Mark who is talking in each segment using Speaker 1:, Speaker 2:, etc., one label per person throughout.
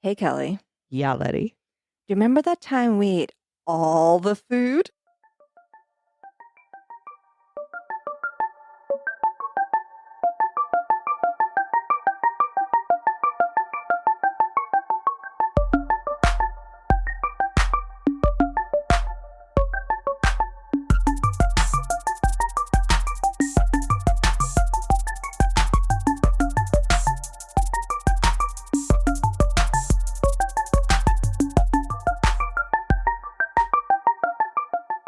Speaker 1: Hey, Kelly,
Speaker 2: Yeah, Letty.
Speaker 1: do you remember that time we ate all the food?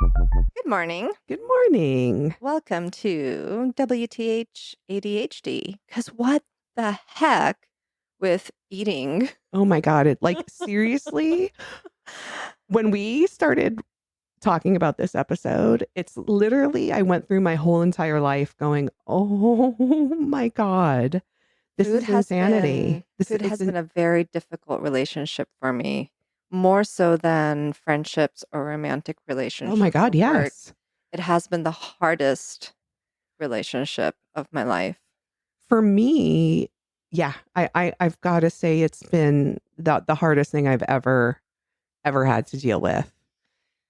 Speaker 1: Good morning.
Speaker 2: Good morning.
Speaker 1: Welcome to WTH ADHD. Because what the heck with eating?
Speaker 2: Oh my God. Seriously, when we started talking about this episode, it's literally, I went through my whole entire life going, oh my God, this
Speaker 1: Food
Speaker 2: is
Speaker 1: has
Speaker 2: insanity.
Speaker 1: been food has been a very difficult relationship for me, more so than friendships or romantic
Speaker 2: Oh my
Speaker 1: relationships
Speaker 2: God,
Speaker 1: or work.
Speaker 2: yes.
Speaker 1: It has been the hardest relationship of my life.
Speaker 2: For me, yeah, I've got to say it's been the hardest thing I've ever had to deal with.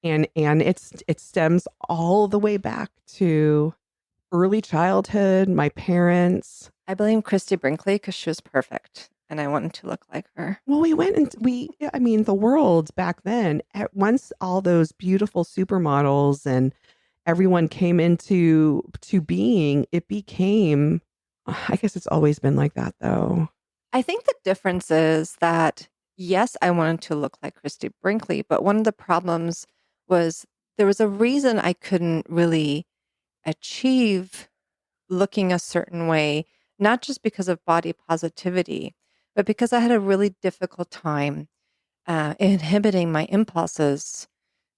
Speaker 2: And it stems all the way back to early childhood, my parents.
Speaker 1: I blame Christy Brinkley because she was perfect and I wanted to look like her.
Speaker 2: Well, we went and I mean, the world back then, at once all those beautiful supermodels and everyone came to being, it became, I guess it's always been like that though.
Speaker 1: I think the difference is that, yes, I wanted to look like Christy Brinkley, but one of the problems was there was a reason I couldn't really achieve looking a certain way, not just because of body positivity, but because I had a really difficult time inhibiting my impulses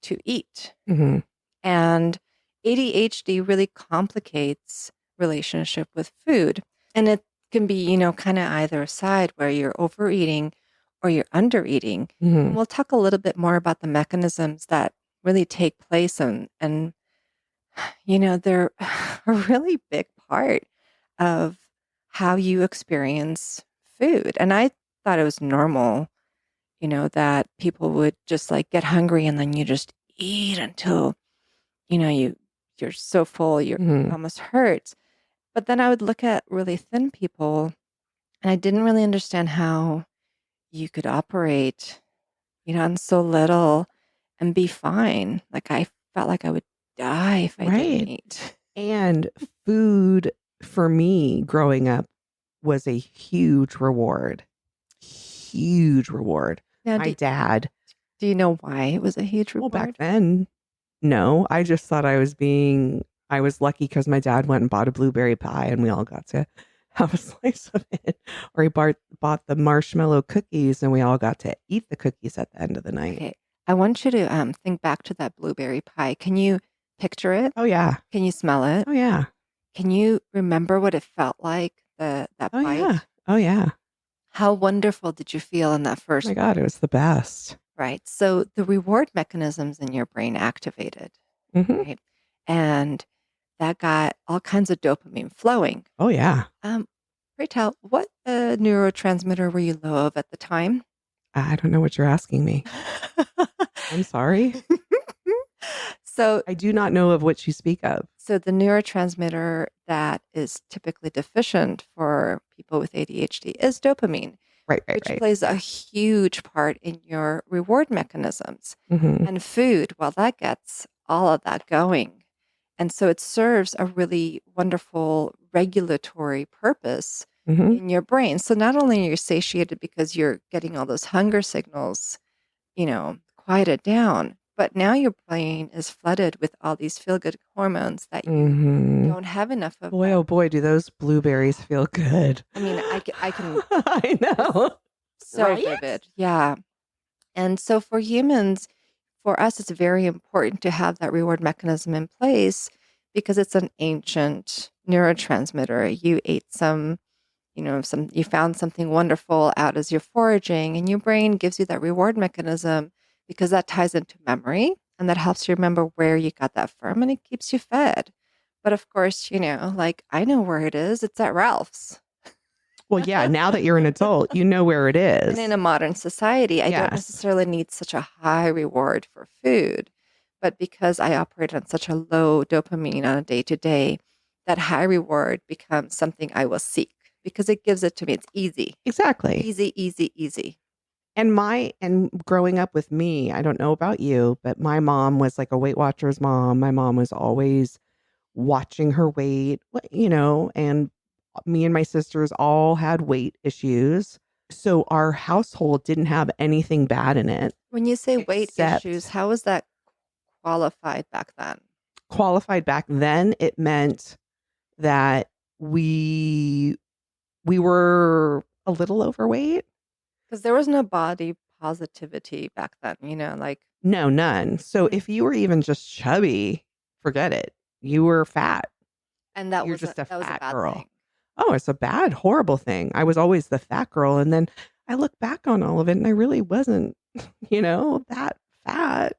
Speaker 1: to eat.
Speaker 2: Hmm.
Speaker 1: And ADHD really complicates relationship with food. And it can be, kind of either side where you're overeating or you're undereating.
Speaker 2: Hmm.
Speaker 1: And we'll talk a little bit more about the mechanisms that really take place and they're a really big part of how you experience food. And I thought it was normal, that people would just like get hungry and then you just eat until you're so full, it
Speaker 2: Hmm.
Speaker 1: almost hurts. But then I would look at really thin people and I didn't really understand how you could operate, on so little and be fine. Like I felt like I would die if I didn't
Speaker 2: Right.
Speaker 1: eat.
Speaker 2: And food for me growing up was a huge reward. Huge reward.
Speaker 1: Now,
Speaker 2: My dad,
Speaker 1: do you know why it was a huge
Speaker 2: well, back
Speaker 1: reward?
Speaker 2: then, no, I just thought I was lucky because my dad went and bought a blueberry pie and we all got to have a slice of it. Or he bought the marshmallow cookies and we all got to eat the cookies at the end of the night.
Speaker 1: Okay. I want you to think back to that blueberry pie. Can you picture it?
Speaker 2: Oh, yeah.
Speaker 1: Can you smell it?
Speaker 2: Oh, yeah.
Speaker 1: Can you remember what it felt like, that
Speaker 2: Oh, yeah.
Speaker 1: bite?
Speaker 2: Oh, yeah.
Speaker 1: How wonderful did you feel in that
Speaker 2: Oh, my
Speaker 1: first
Speaker 2: God,
Speaker 1: bite?
Speaker 2: it was the best.
Speaker 1: Right. So the reward mechanisms in your brain activated,
Speaker 2: Hmm.
Speaker 1: right? And that got all kinds of dopamine flowing.
Speaker 2: Oh, yeah.
Speaker 1: Um, Pray tell, what neurotransmitter were you low of at the time?
Speaker 2: I don't know what you're asking me. I'm sorry.
Speaker 1: so,
Speaker 2: I do not know of what you speak of.
Speaker 1: so the neurotransmitter that is typically deficient for people with ADHD is dopamine,
Speaker 2: Right, right,
Speaker 1: which
Speaker 2: right.
Speaker 1: plays a huge part in your reward mechanisms.
Speaker 2: Hmm.
Speaker 1: And food, well, that gets all of that going. And so it serves a really wonderful regulatory purpose
Speaker 2: Hmm.
Speaker 1: in your brain. So not only are you satiated because you're getting all those hunger signals, quieted down, but now your brain is flooded with all these feel good hormones that you
Speaker 2: Hmm.
Speaker 1: don't have enough of
Speaker 2: Boy,
Speaker 1: them.
Speaker 2: oh boy, do those blueberries feel good.
Speaker 1: I mean, I can,
Speaker 2: I
Speaker 1: it's
Speaker 2: know.
Speaker 1: so
Speaker 2: Right?
Speaker 1: vivid. Yeah. And so for humans, for us, it's very important to have that reward mechanism in place because it's an ancient neurotransmitter. You ate you found something wonderful out as you're foraging, and your brain gives you that reward mechanism because that ties into memory and that helps you remember where you got that from and it keeps you fed. But of course, like I know where it is. It's at Ralph's.
Speaker 2: Well, yeah, now that you're an adult, you know where it
Speaker 1: And in
Speaker 2: is.
Speaker 1: a modern society, I don't
Speaker 2: Yes,
Speaker 1: necessarily need such a high reward for food, but because I operate on such a low dopamine on a day to day, that high reward becomes something I will seek because it gives it to me. It's easy,
Speaker 2: exactly.
Speaker 1: easy, easy, easy.
Speaker 2: And growing up with me, I don't know about you, but my mom was like a Weight Watchers mom. My mom was always watching her weight, and me and my sisters all had weight issues. So our household didn't have anything bad in it
Speaker 1: When you say weight issues,
Speaker 2: except
Speaker 1: how is that qualified back then?
Speaker 2: qualified back then. It meant that we we were a little overweight.
Speaker 1: Because there was no body positivity back then, like,
Speaker 2: No, none. So
Speaker 1: mm,
Speaker 2: if you were even just chubby, forget it. You were fat.
Speaker 1: and
Speaker 2: You're just a
Speaker 1: that was a
Speaker 2: fat
Speaker 1: bad
Speaker 2: girl.
Speaker 1: thing.
Speaker 2: Oh, it's a bad, horrible thing. I was always the fat girl. And then I look back on all of it and I really wasn't, that fat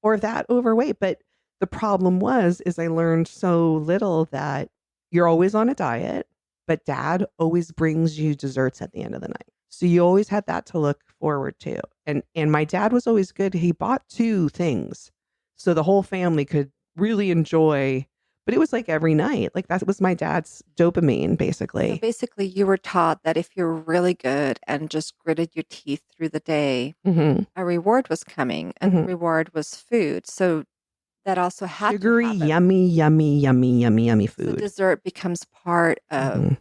Speaker 2: or that overweight. But the problem is I learned so little that you're always on a diet, but dad always brings you desserts at the end of the night. So you always had that to look forward to. And my dad was always good. He bought two things so the whole family could really enjoy, but it was like every night. Like that was my dad's dopamine
Speaker 1: So
Speaker 2: basically.
Speaker 1: basically, you were taught that if you're really good and just gritted your teeth through the day,
Speaker 2: Mhm.
Speaker 1: a reward was coming, and the
Speaker 2: Mhm.
Speaker 1: reward was food. So that also had to
Speaker 2: Sugary,
Speaker 1: happen.
Speaker 2: yummy, yummy, yummy, yummy, yummy
Speaker 1: So
Speaker 2: food.
Speaker 1: dessert becomes part of
Speaker 2: Mhm.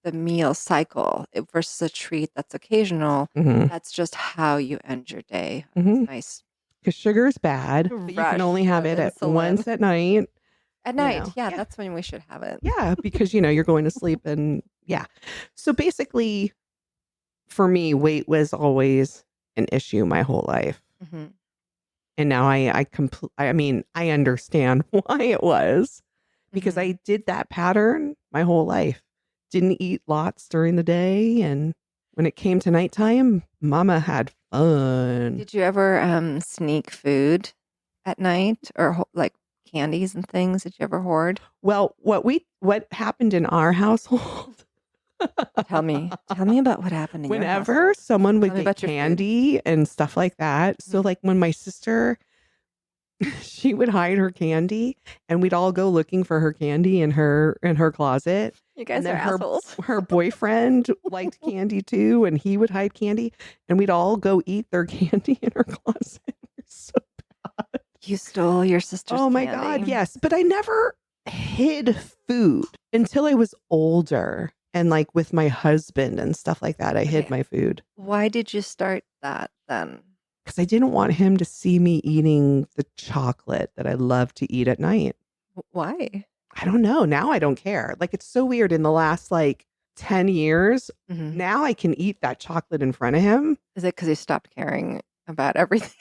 Speaker 1: the meal cycle versus a treat that's occasional.
Speaker 2: Mhm.
Speaker 1: That's just how you end your day. This
Speaker 2: Mhm.
Speaker 1: nice
Speaker 2: Because sugar is bad, but you can only
Speaker 1: rush
Speaker 2: have
Speaker 1: of
Speaker 2: it at
Speaker 1: insulin
Speaker 2: once at night,
Speaker 1: at night. Yeah,
Speaker 2: Yeah.
Speaker 1: that's when we should have it.
Speaker 2: Yeah, because you're going to sleep and yeah. So basically for me, weight was always an issue my whole life.
Speaker 1: Hmm.
Speaker 2: And now I mean, I understand why it was because
Speaker 1: Hmm.
Speaker 2: I did that pattern my whole life. Didn't eat lots during the day, and when it came to nighttime, mama had fun.
Speaker 1: Did you ever sneak food at night or like candies and things? Did you ever hoard?
Speaker 2: Well, what happened in our household,
Speaker 1: Tell me about what happened in your
Speaker 2: whenever
Speaker 1: household.
Speaker 2: someone
Speaker 1: Tell
Speaker 2: would
Speaker 1: me
Speaker 2: get
Speaker 1: about your food.
Speaker 2: candy and stuff like that. So
Speaker 1: Mhm.
Speaker 2: like when my sister she would hide her candy and we'd all go looking for her candy in her closet.
Speaker 1: You
Speaker 2: And
Speaker 1: guys are
Speaker 2: then her
Speaker 1: assholes.
Speaker 2: her boyfriend liked candy too and he would hide candy and we'd all go eat their candy in her closet. So,
Speaker 1: You stole your sister's
Speaker 2: oh my god,
Speaker 1: candy.
Speaker 2: yes, but I never hid food until I was older and like with my husband and stuff like that. I hid
Speaker 1: Okay,
Speaker 2: my food
Speaker 1: why did you start that then?
Speaker 2: because I didn't want him to see me eating the chocolate that I love to eat at night.
Speaker 1: Why?
Speaker 2: I don't know. Now I don't care. Like it's so weird in the last like 10 years.
Speaker 1: Hmm.
Speaker 2: Now I can eat that chocolate in front of him.
Speaker 1: Is it because you stopped caring about everything?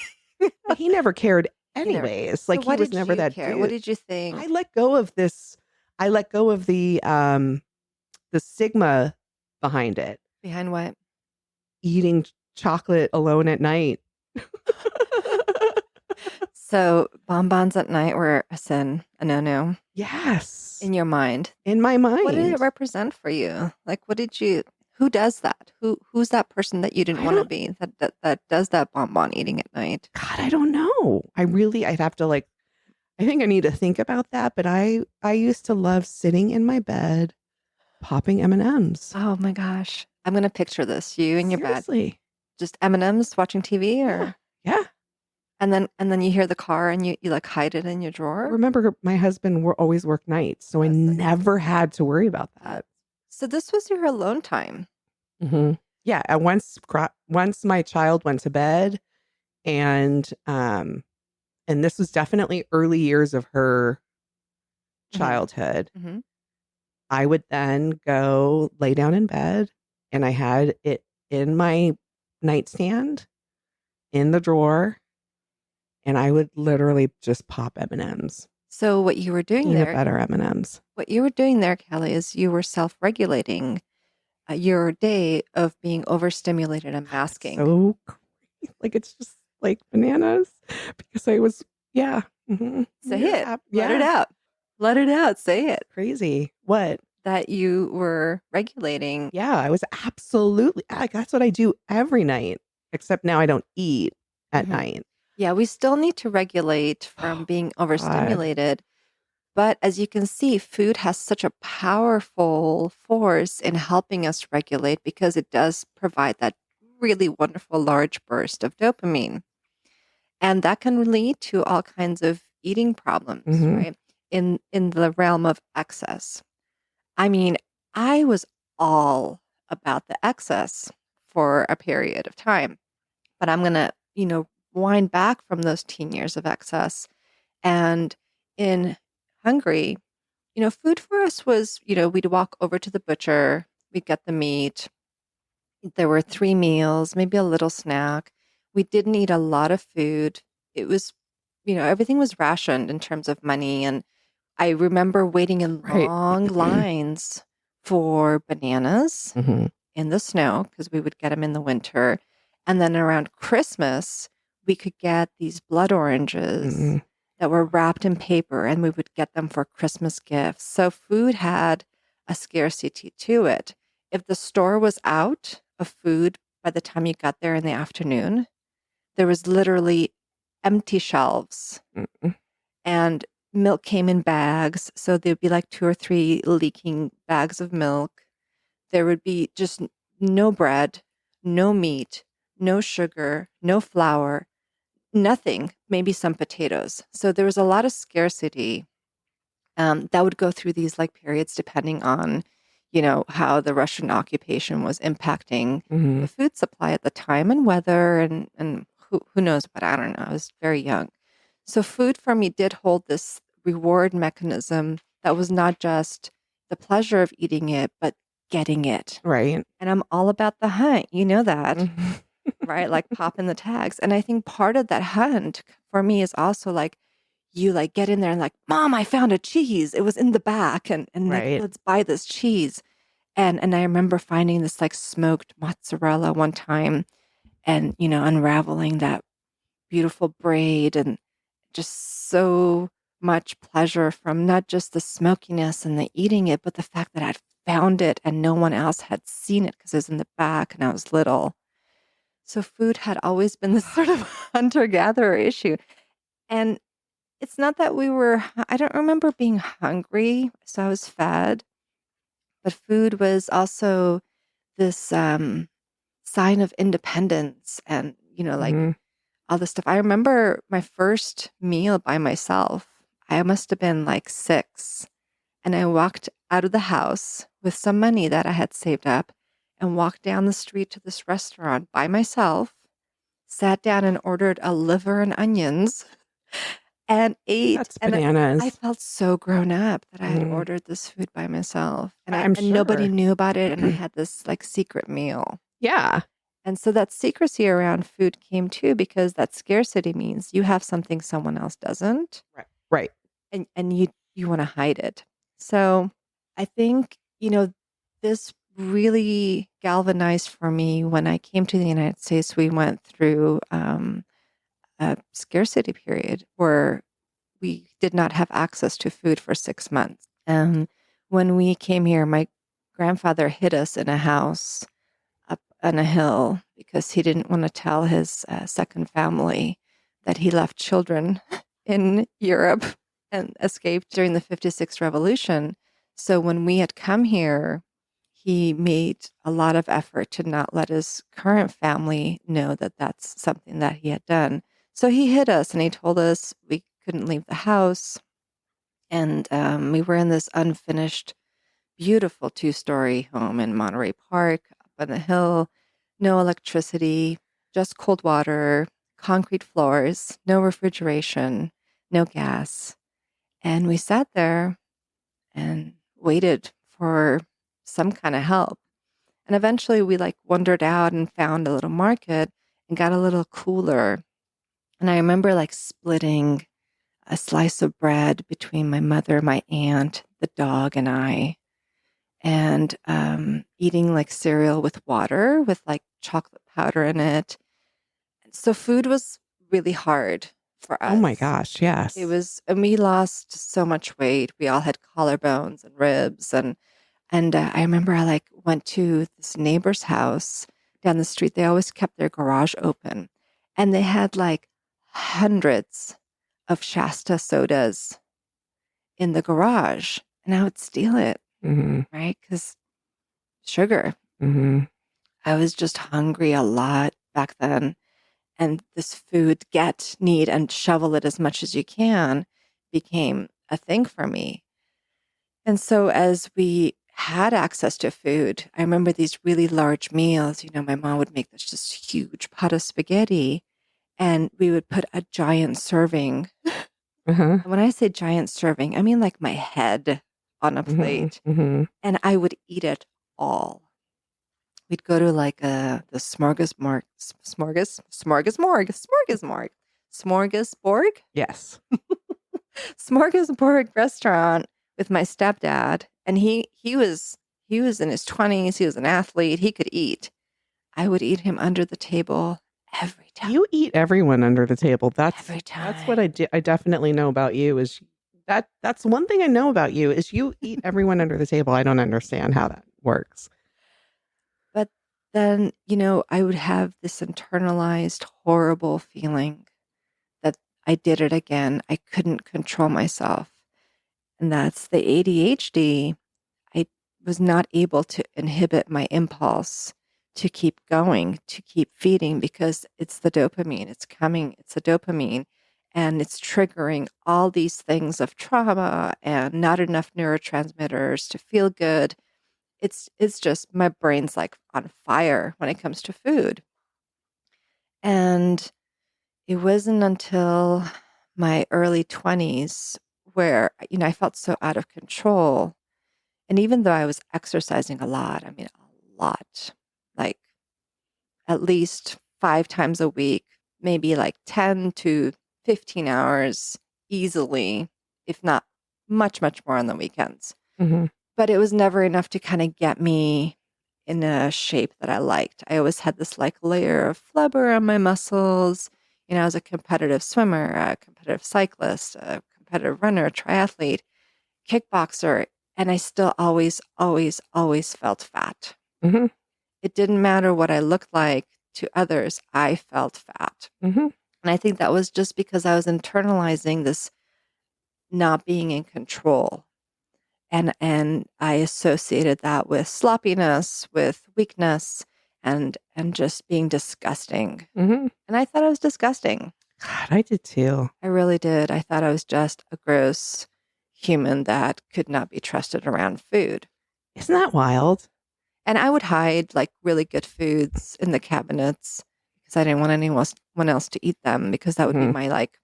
Speaker 2: He never cared
Speaker 1: He never.
Speaker 2: anyways.
Speaker 1: So
Speaker 2: Like he
Speaker 1: why
Speaker 2: was
Speaker 1: did
Speaker 2: never
Speaker 1: you
Speaker 2: that
Speaker 1: care? What
Speaker 2: dude.
Speaker 1: did you
Speaker 2: I
Speaker 1: think?
Speaker 2: let go of this. I let go of the stigma behind it.
Speaker 1: Behind what?
Speaker 2: Eating chocolate alone at night.
Speaker 1: So bonbons at night were a sin, a no-no
Speaker 2: Yes.
Speaker 1: in your mind.
Speaker 2: In my
Speaker 1: What did it
Speaker 2: mind.
Speaker 1: represent for you? Like, what did you? Who does that? Who's that person that you didn't
Speaker 2: I
Speaker 1: want to
Speaker 2: don't
Speaker 1: be that does that bonbon eating at night?
Speaker 2: God, I don't know. I'd have to like I think I need to think about that, but I used to love sitting in my bed popping M&Ms.
Speaker 1: Oh my gosh, I'm gonna picture this: you in your bed,
Speaker 2: Seriously.
Speaker 1: just M&Ms, watching TV,
Speaker 2: Yeah.
Speaker 1: or
Speaker 2: Yeah.
Speaker 1: and then you hear the car and you like hide it in your
Speaker 2: Well,
Speaker 1: drawer.
Speaker 2: remember my husband always worked nights, so I
Speaker 1: So,
Speaker 2: never had to worry about
Speaker 1: that,
Speaker 2: that.
Speaker 1: so this was your alone time.
Speaker 2: Hmm. Yeah, and once my child went to bed and this was definitely early years of her
Speaker 1: Hmm.
Speaker 2: childhood,
Speaker 1: Hmm.
Speaker 2: I would then go lay down in bed and I had it in my nightstand in the drawer and I would literally just pop M&Ms,
Speaker 1: So what you were doing
Speaker 2: peanut
Speaker 1: there,
Speaker 2: butter M&Ms.
Speaker 1: Kelly, is you were self-regulating your day of being overstimulated and
Speaker 2: It's
Speaker 1: masking.
Speaker 2: so crazy. Like it's just like bananas because I was yeah.
Speaker 1: Say it. Let it
Speaker 2: Yeah.
Speaker 1: out. Let it out. Say it.
Speaker 2: Crazy. What?
Speaker 1: that you were regulating.
Speaker 2: Yeah, I was absolutely like, that's what I do every night, except now I don't eat at
Speaker 1: Mhm.
Speaker 2: night.
Speaker 1: Yeah, we still need to regulate from
Speaker 2: Oh
Speaker 1: being
Speaker 2: God.
Speaker 1: overstimulated. But as you can see, food has such a powerful force in helping us regulate because it does provide that really wonderful large burst of dopamine. And that can lead to all kinds of eating problems,
Speaker 2: Mhm.
Speaker 1: right? In the realm of excess. I mean, I was all about the excess for a period of time, but I'm going to, wind back from those teen years of excess. And in Hungary, food for us was, we'd walk over to the butcher, we'd get the meat. There were 3 meals, maybe a little snack. We didn't eat a lot of food. It was, everything was rationed in terms of money. And I remember waiting in
Speaker 2: Right.
Speaker 1: long lines for bananas
Speaker 2: Mhm.
Speaker 1: in the snow because we would get them in the winter. And then around Christmas, we could get these blood oranges
Speaker 2: Mhm.
Speaker 1: that were wrapped in paper and we would get them for Christmas gifts. So food had a scarcity to it. If the store was out of food by the time you got there in the afternoon, there was literally empty shelves
Speaker 2: Mhm.
Speaker 1: and milk came in bags. So there'd be like 2 or 3 leaking bags of milk. There would be just no bread, no meat, no sugar, no flour, nothing, maybe some potatoes. So there was a lot of scarcity that would go through these like periods depending on, how the Russian occupation was impacting the
Speaker 2: Mhm.
Speaker 1: food supply at the time and weather and who knows what, I don't know. I was very young. So food for me did hold this reward mechanism that was not just the pleasure of eating it, but getting it.
Speaker 2: Right.
Speaker 1: And I'm all about the hunt. You know that,
Speaker 2: Mhm.
Speaker 1: right? Like popping the tags. And I think part of that hunt for me is also like you like get in there and like, Mom, I found a cheese. It was in the back and like
Speaker 2: Right.
Speaker 1: let's buy this cheese. And I remember finding this like smoked mozzarella one time and unraveling that beautiful braid and just so much pleasure from not just the smokiness and the eating it, but the fact that I'd found it and no one else had seen it because it was in the back and I was little. So food had always been this sort of hunter-gatherer issue. And it's not that I don't remember being hungry, so I was fed, but food was also this sign of independence and, like
Speaker 2: Mhm.
Speaker 1: all this stuff. I remember my first meal by myself. I must have been like 6. And I walked out of the house with some money that I had saved up and walked down the street to this restaurant by myself, sat down and ordered a liver and onions and ate.
Speaker 2: That's
Speaker 1: And I
Speaker 2: bananas.
Speaker 1: felt so grown up that I had
Speaker 2: Mhm.
Speaker 1: ordered this food by myself.
Speaker 2: I'm
Speaker 1: And nobody
Speaker 2: sure.
Speaker 1: knew about it. And I had this like secret meal.
Speaker 2: Yeah.
Speaker 1: And so that secrecy around food came too because that scarcity means you have something someone else doesn't
Speaker 2: Right. Right.
Speaker 1: and you want to hide it. So I think, this really galvanized for me when I came to the United States. We went through a scarcity period where we did not have access to food for 6 months. And when we came here, my grandfather hid us in a house up on a hill because he didn't want to tell his second family that he left children in Europe and escaped during the 56 revolution. So when we had come here, he made a lot of effort to not let his current family know that that's something that he had done. So he hid us and he told us we couldn't leave the house. And we were in this unfinished beautiful 2-story home in Monterey Park up on the hill. No electricity, just cold water, concrete floors, no refrigeration, no gas. And we sat there and waited for some kind of help. And eventually we like wandered out and found a little market and got a little cooler. And I remember like splitting a slice of bread between my mother, my aunt, the dog, and I and eating like cereal with water with like chocolate powder in it. So food was really hard for
Speaker 2: Oh my
Speaker 1: us.
Speaker 2: gosh.
Speaker 1: It
Speaker 2: Yes.
Speaker 1: was, and we lost so much weight. We all had collarbones and ribs, and And I remember I like went to this neighbor's house down the street. They always kept their garage open, and they had like hundreds of Shasta sodas in the garage, and I would steal it,
Speaker 2: Mm-hmm.
Speaker 1: right? Because sugar.
Speaker 2: Mm-hmm.
Speaker 1: I was just hungry a lot back then. And this food, get, need, and shovel it as much as you can became a thing for me. And so as we had access to food, I remember these really large meals. My mom would make this just huge pot of spaghetti and we would put a giant serving.
Speaker 2: Uh-huh.
Speaker 1: And when I say giant serving, I mean like my head on a
Speaker 2: Mm-hmm.
Speaker 1: plate.
Speaker 2: Mm-hmm.
Speaker 1: And I would eat it all. We'd go to like the smorgasborg
Speaker 2: Yes.
Speaker 1: smorgasbord restaurant with my stepdad, and he was in his 20s. He was an athlete. He could eat. I would eat him under the table every time.
Speaker 2: You eat everyone under the table.
Speaker 1: Every
Speaker 2: That's what I
Speaker 1: time.
Speaker 2: do. I definitely know about you is that's one thing I know about you is you eat everyone under the table. I don't understand how that works.
Speaker 1: But then, I would have this internalized horrible feeling that I did it again. I couldn't control myself. And that's the ADHD. I was not able to inhibit my impulse to keep going, to keep feeding because it's the dopamine. It's coming, it's the dopamine, and it's triggering all these things of trauma and not enough neurotransmitters to feel good. It's just my brain's like on fire when it comes to food. And it wasn't until my early 20s where I felt so out of control. And even though I was exercising a lot, I mean, a lot, like at least 5 times a week, maybe like 10 to 15 hours easily, if not much, much more on the weekends.
Speaker 2: Mm-hmm.
Speaker 1: But it was never enough to kind of get me in a shape that I liked. I always had this like layer of flubber on my muscles. I was a competitive swimmer, a competitive cyclist, a competitive runner, a triathlete, kickboxer, and I still always, always, always felt fat.
Speaker 2: Mm-hmm.
Speaker 1: It didn't matter what I looked like to others, I felt fat.
Speaker 2: Mm-hmm.
Speaker 1: And I think that was just because I was internalizing this not being in control. And I associated that with sloppiness, with weakness, and just being disgusting.
Speaker 2: Mm-hmm.
Speaker 1: And I thought I was disgusting.
Speaker 2: God, I did too.
Speaker 1: I really did. I thought I was just a gross human that could not be trusted around food.
Speaker 2: Isn't that wild?
Speaker 1: And I would hide like really good foods in the cabinets because I didn't want anyone else to eat them because that would be
Speaker 2: Mm-hmm.
Speaker 1: my like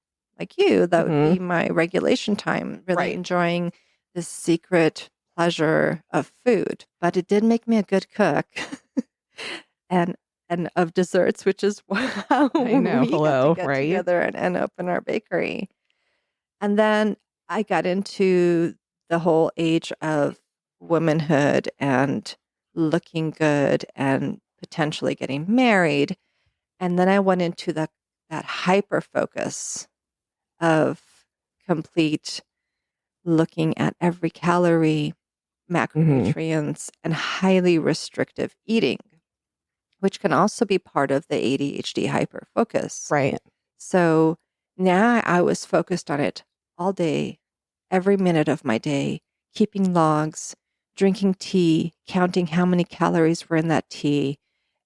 Speaker 1: you, that would
Speaker 2: Mm-hmm.
Speaker 1: be my regulation time, really
Speaker 2: Right.
Speaker 1: enjoying this secret pleasure of food. But it did make me a good cook. and and of desserts, which is how
Speaker 2: I know.
Speaker 1: we got to
Speaker 2: Hello.
Speaker 1: get
Speaker 2: Right.
Speaker 1: together and open our bakery. And then I got into the whole age of womanhood and looking good and potentially getting married. And then I went into that hyper focus of complete looking at every calorie,
Speaker 2: Mm-hmm.
Speaker 1: macronutrients, and highly restrictive eating, which can also be part of the ADHD hyper focus.
Speaker 2: Right.
Speaker 1: So now I was focused on it all day, every minute of my day, keeping logs, drinking tea, counting how many calories were in that tea,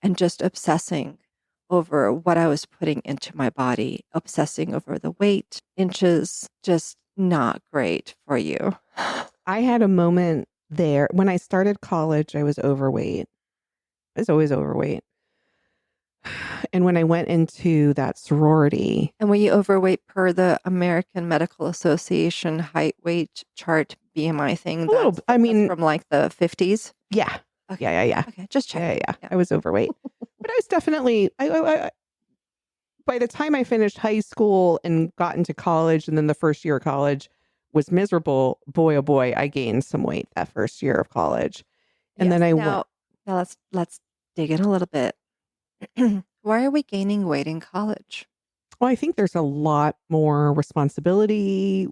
Speaker 1: and just obsessing over what I was putting into my body, obsessing over the weight, inches, just not great for you.
Speaker 2: I had a moment there when I started college. I was overweight. I was always overweight. And when I went into that sorority,
Speaker 1: And were you overweight per the American Medical Association height weight chart BMI thing?
Speaker 2: a little, I
Speaker 1: That's
Speaker 2: mean,
Speaker 1: from like the 50s?
Speaker 2: yeah,
Speaker 1: Okay.
Speaker 2: yeah.
Speaker 1: Okay, just checking.
Speaker 2: Yeah.
Speaker 1: Yeah.
Speaker 2: I was overweight, but I was definitely, by the time I finished high school and got into college, and then the first year of college was miserable. Boy, oh boy, I gained some weight that first year of college. And then
Speaker 1: Yes.
Speaker 2: I went,
Speaker 1: Now let's dig in a little bit. Why are we gaining weight in college?
Speaker 2: well, I think there's a lot more responsibility.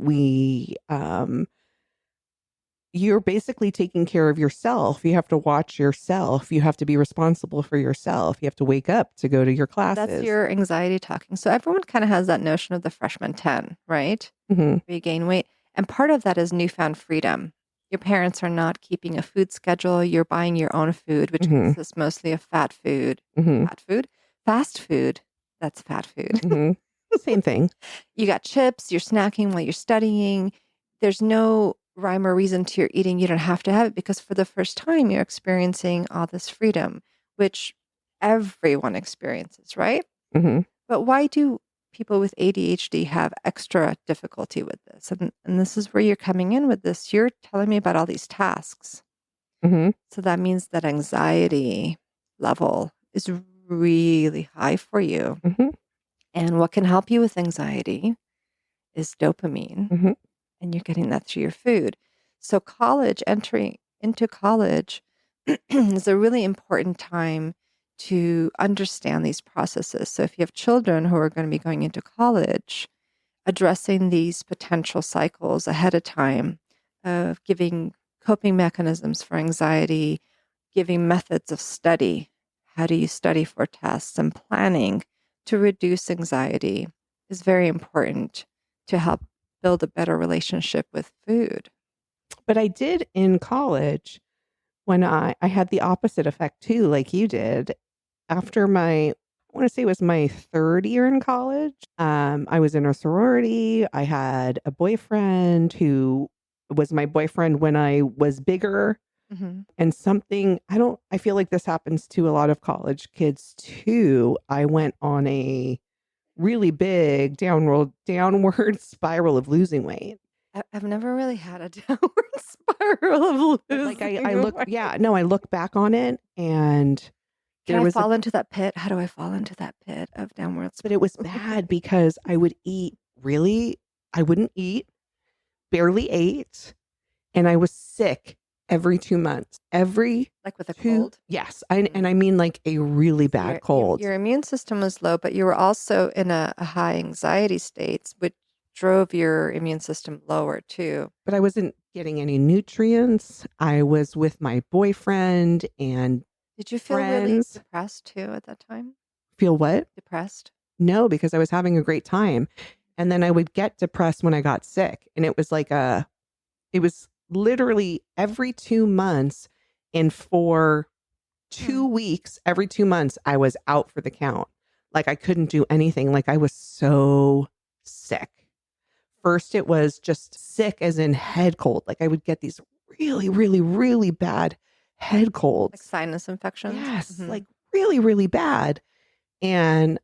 Speaker 2: you're basically taking care of yourself. You have to watch yourself. You have to be responsible for yourself. You have to wake up to go to your
Speaker 1: But that's
Speaker 2: classes.
Speaker 1: your anxiety talking. So everyone kind of has that notion of the freshman 10, right?
Speaker 2: Mm-hmm.
Speaker 1: Where you gain weight. And part of that is newfound freedom. Your parents are not keeping a food schedule. You're buying your own food, which
Speaker 2: Mm-hmm.
Speaker 1: consists mostly of fat food.
Speaker 2: Mm-hmm.
Speaker 1: Fat food? Fast food. That's fat food.
Speaker 2: Mm-hmm. Same thing.
Speaker 1: You got chips, you're snacking while you're studying. There's no rhyme or reason to your eating. You don't have to have it because for the first time, you're experiencing all this freedom, which everyone experiences, right?
Speaker 2: Mm-hmm.
Speaker 1: But why do people with ADHD have extra difficulty with this? And this is where you're coming in with this. You're telling me about all these tasks.
Speaker 2: Mm-hmm.
Speaker 1: So that means that anxiety level is really high for you.
Speaker 2: Mm-hmm.
Speaker 1: And what can help you with anxiety is dopamine,
Speaker 2: Mm-hmm.
Speaker 1: and you're getting that through your food. So entering into college is a really important time to understand these processes. So if you have children who are going to be going into college, addressing these potential cycles ahead of time of giving coping mechanisms for anxiety, giving methods of study. How do you study for tests and planning to reduce anxiety is very important to help build a better relationship with food.
Speaker 2: But I did in college when I had the opposite effect too, like you did. After I want to say it was my third year in college, I was in a sorority. I had a boyfriend who was my boyfriend when I was bigger.
Speaker 1: Mm-hmm.
Speaker 2: And I feel like this happens to a lot of college kids too. I went on a really big downward spiral of losing weight.
Speaker 1: I've never really had a downward spiral of losing
Speaker 2: Like I look,
Speaker 1: weight.
Speaker 2: yeah, no, I look back on it and
Speaker 1: Can I fall into that pit? How do I fall into that pit of downward
Speaker 2: but
Speaker 1: spiral?
Speaker 2: it was bad because I wouldn't eat, barely ate, and I was sick every 2 months.
Speaker 1: Like with a cold?
Speaker 2: Yes. And I mean like a really
Speaker 1: So
Speaker 2: bad cold.
Speaker 1: your immune system was low, but you were also in a high anxiety state, which drove your immune system lower too.
Speaker 2: But I wasn't getting any nutrients. I was with my boyfriend and
Speaker 1: Did you feel really
Speaker 2: friends.
Speaker 1: depressed too at that time?
Speaker 2: Feel what?
Speaker 1: Depressed?
Speaker 2: No, because I was having a great time. And then I would get depressed when I got sick. And it was it was literally every 2 months. And for 2 weeks, every 2 months, I was out for the count. Like I couldn't do anything. Like I was so sick. First, it was just sick as in head cold. Like I would get these really, really, really bad head colds.
Speaker 1: Like sinus infections?
Speaker 2: Yes, like really, really bad. And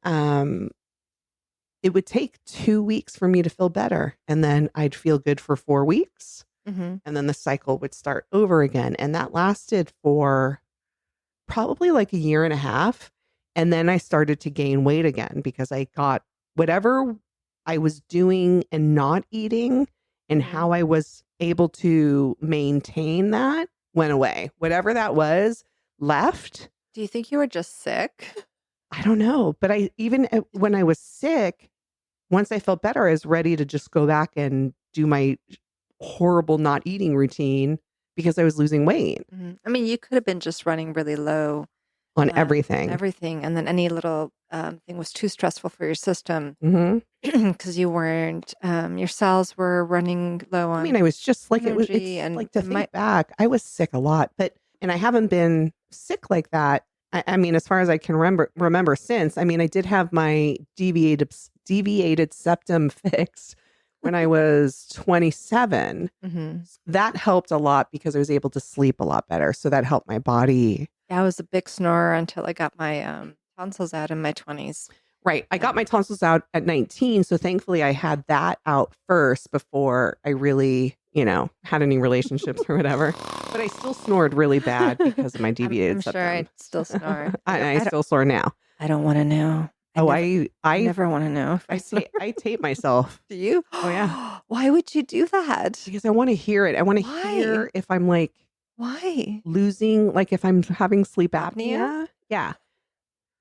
Speaker 2: it would take 2 weeks for me to feel better. And then I'd feel good for 4 weeks.
Speaker 1: Mm-hmm.
Speaker 2: And then the cycle would start over again. And that lasted for probably like a year and a half. And then I started to gain weight again because I got whatever I was doing and not eating and how I was able to maintain that went away. Whatever that was left.
Speaker 1: Do you think you were just sick?
Speaker 2: I don't know. But when I was sick, once I felt better, I was ready to just go back and do my horrible not eating routine because I was losing weight.
Speaker 1: Mm-hmm. I mean, you could have been just running really low
Speaker 2: on everything.
Speaker 1: And then any little thing was too stressful for your system because you weren't, your cells were running low on.
Speaker 2: I mean, I was just like,
Speaker 1: energy
Speaker 2: it's
Speaker 1: and
Speaker 2: like to think back, I was sick a lot, and I haven't been sick like that. I mean, as far as I can remember since, I mean, I did have my deviated septum fixed when I was 27.
Speaker 1: Mm-hmm.
Speaker 2: That helped a lot because I was able to sleep a lot better. So that helped my body.
Speaker 1: Yeah, I was a big snorer until I got my tonsils out in my 20s.
Speaker 2: Right. I got my tonsils out at 19. So thankfully I had that out first before I really, had any relationships or whatever. But I still snored really bad because of my deviated septum.
Speaker 1: I'm sure I still snore.
Speaker 2: I still snore now.
Speaker 1: I don't want to know.
Speaker 2: I
Speaker 1: never want to know.
Speaker 2: I tape myself.
Speaker 1: Do you?
Speaker 2: Oh, yeah.
Speaker 1: Why would you do that?
Speaker 2: Because I want to hear it. I want to hear if I'm like,
Speaker 1: why?
Speaker 2: Losing, like if I'm having sleep apnea. Yeah.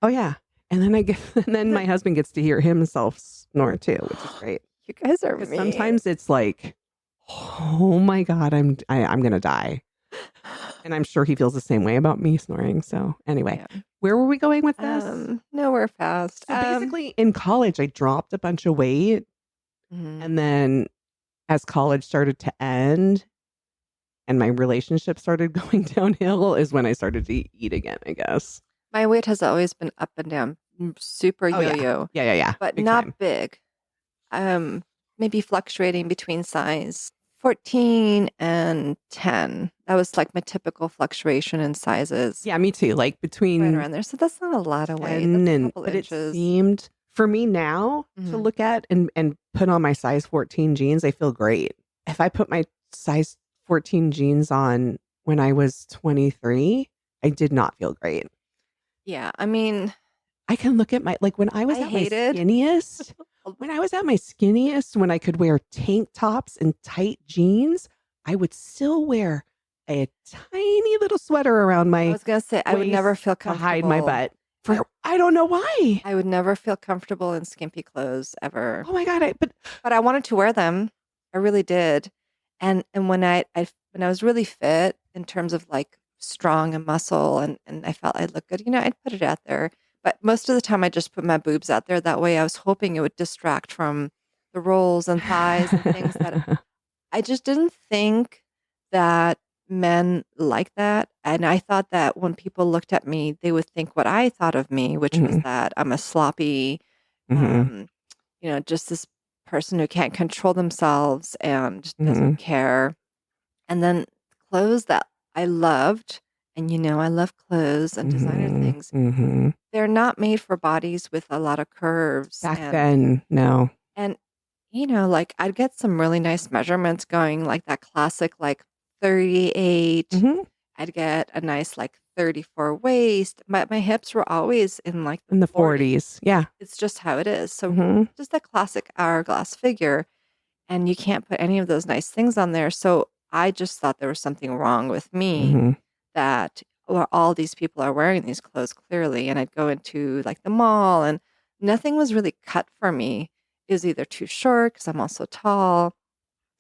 Speaker 2: Oh, yeah. And then my husband gets to hear himself snore too, which is great.
Speaker 1: You guys are mean.
Speaker 2: Sometimes it's like Oh my God, I'm gonna die. And I'm sure he feels the same way about me snoring. So anyway,
Speaker 1: Yeah.
Speaker 2: where were we going with this?
Speaker 1: Nowhere fast.
Speaker 2: So basically in college, I dropped a bunch of weight.
Speaker 1: Mhm.
Speaker 2: And then as college started to end and my relationship started going downhill is when I started to eat again, I guess.
Speaker 1: My weight has always been up and down, super
Speaker 2: Oh yeah.
Speaker 1: yo-yo,
Speaker 2: Yeah.
Speaker 1: but
Speaker 2: Big
Speaker 1: not
Speaker 2: time.
Speaker 1: big. Um, Maybe fluctuating between size 14 and 10. That was like my typical fluctuation in sizes,
Speaker 2: Yeah, me too. Like
Speaker 1: right
Speaker 2: between
Speaker 1: around there. So that's not a lot of weight.
Speaker 2: 10
Speaker 1: That's a
Speaker 2: and
Speaker 1: couple
Speaker 2: but it
Speaker 1: inches.
Speaker 2: seemed for me now to
Speaker 1: Mhm.
Speaker 2: look at and put on my size 14 jeans, I feel great. If I put my size 14 jeans on when I was 23, I did not feel great.
Speaker 1: Yeah, I mean,
Speaker 2: I can look at my like
Speaker 1: I hated.
Speaker 2: when I was at my skinniest, when I could wear tank tops and tight jeans, I would still wear a tiny little sweater around
Speaker 1: I
Speaker 2: my
Speaker 1: was gonna say I would never
Speaker 2: waist
Speaker 1: feel
Speaker 2: to hide my
Speaker 1: comfortable.
Speaker 2: butt.
Speaker 1: I
Speaker 2: I don't know why.
Speaker 1: I would never feel comfortable in skimpy clothes ever.
Speaker 2: Oh my God, but
Speaker 1: But I wanted to wear them. I really did. And when I was really fit in terms of like strong and muscle and I felt I looked good, I'd put it out there. But most of the time I just put my boobs out there. That way I was hoping it would distract from the rolls and thighs and things that I just didn't think that men like that. And I thought that when people looked at me, they would think what I thought of me, which was
Speaker 2: Mhm,
Speaker 1: that I'm a sloppy,
Speaker 2: mhm,
Speaker 1: um, just this person who can't control themselves and
Speaker 2: mhm,
Speaker 1: doesn't care. And then clothes that I loved, and I love clothes and designer
Speaker 2: mhm,
Speaker 1: things.
Speaker 2: mhm.
Speaker 1: They're not made for bodies with a lot of curves
Speaker 2: Back then, no.
Speaker 1: and like I'd get some really nice measurements going, like that classic like 38.
Speaker 2: Mhm.
Speaker 1: I'd get a nice like 34 waist. My hips were always in like the
Speaker 2: In the
Speaker 1: 40s.
Speaker 2: 40s. Yeah.
Speaker 1: It's just how it is. So
Speaker 2: Mhm,
Speaker 1: just a classic hourglass figure. And you can't put any of those nice things on there. So I just thought there was something wrong with me
Speaker 2: mhm.
Speaker 1: that well, all these people are wearing these clothes clearly. And I'd go into like the mall and nothing was really cut for me. It was either too short because I'm also tall.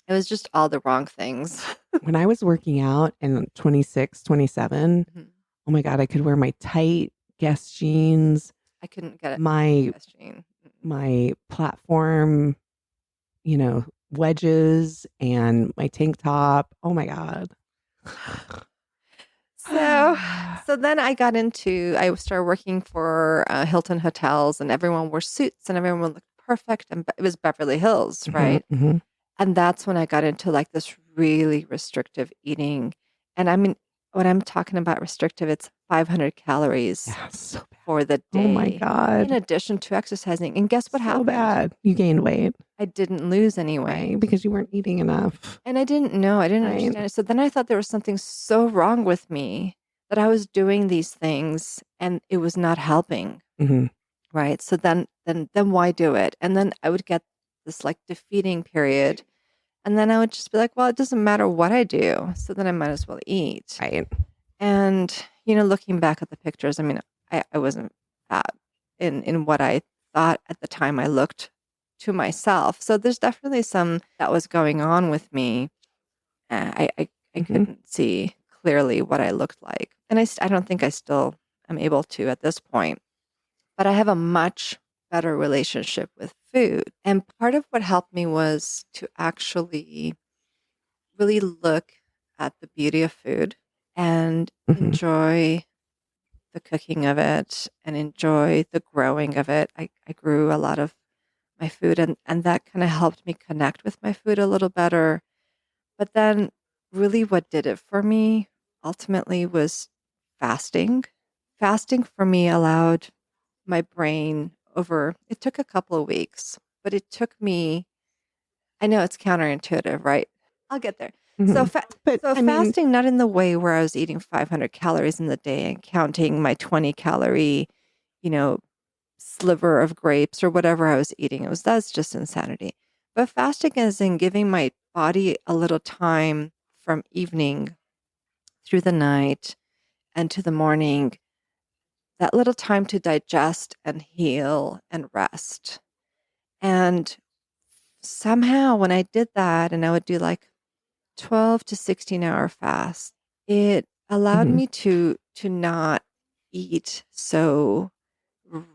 Speaker 1: It was just all the wrong things.
Speaker 2: When I was working out in 26, 27,
Speaker 1: Mhm.
Speaker 2: oh my God, I could wear my tight Guess jeans,
Speaker 1: I couldn't get it.
Speaker 2: my
Speaker 1: Yes, Jean. Mm-mm.
Speaker 2: my platform, wedges and my tank top. Oh my God.
Speaker 1: So, so then I started working for Hilton hotels, and everyone wore suits, and everyone looked perfect, and it was Beverly Hills,
Speaker 2: Mhm,
Speaker 1: right?
Speaker 2: mhm.
Speaker 1: And that's when I got into like this really restrictive eating. And I mean, when I'm talking about restrictive, it's 500 calories
Speaker 2: Yeah, so bad.
Speaker 1: for the
Speaker 2: Oh my
Speaker 1: day, in
Speaker 2: God.
Speaker 1: addition to exercising. And guess what
Speaker 2: So
Speaker 1: happened?
Speaker 2: bad. You gained weight,
Speaker 1: I didn't lose any weight.
Speaker 2: right? Because you weren't eating enough,
Speaker 1: And I didn't know, I didn't
Speaker 2: right?
Speaker 1: understand it. So then I thought there was something so wrong with me that I was doing these things and it was not helping,
Speaker 2: Mhm,
Speaker 1: right? So then why do it? And then I would get this like defeating period. And then I would just be like, well, it doesn't matter what I do. So then I might as well eat.
Speaker 2: right.
Speaker 1: And, looking back at the pictures, I mean, I wasn't fat in what I thought at the time I looked to myself. So there's definitely some that was going on with me. I
Speaker 2: Mhm.
Speaker 1: couldn't see clearly what I looked like. And I don't think I still am able to at this point, but I have a much better relationship with food. And part of what helped me was to actually really look at the beauty of food and
Speaker 2: Mhm.
Speaker 1: enjoy the cooking of it and enjoy the growing of it. I grew a lot of my food and that kind of helped me connect with my food a little better. But then really what did it for me ultimately was fasting. Fasting for me allowed my brain over it took a couple of weeks, but it took me I know it's counterintuitive, right? I'll get there. So
Speaker 2: Mhm. But
Speaker 1: so
Speaker 2: I mean,
Speaker 1: fasting not in the way where I was eating 500 calories in the day and counting my 20-calorie, you know, sliver of grapes or whatever I was eating. That's just insanity. But fasting is in giving my body a little time from evening through the night and to the morning, that little time to digest and heal and rest. And somehow when I did that and I would do like 12 to 16-hour fast, it allowed
Speaker 2: Mm-hmm.
Speaker 1: me to not eat so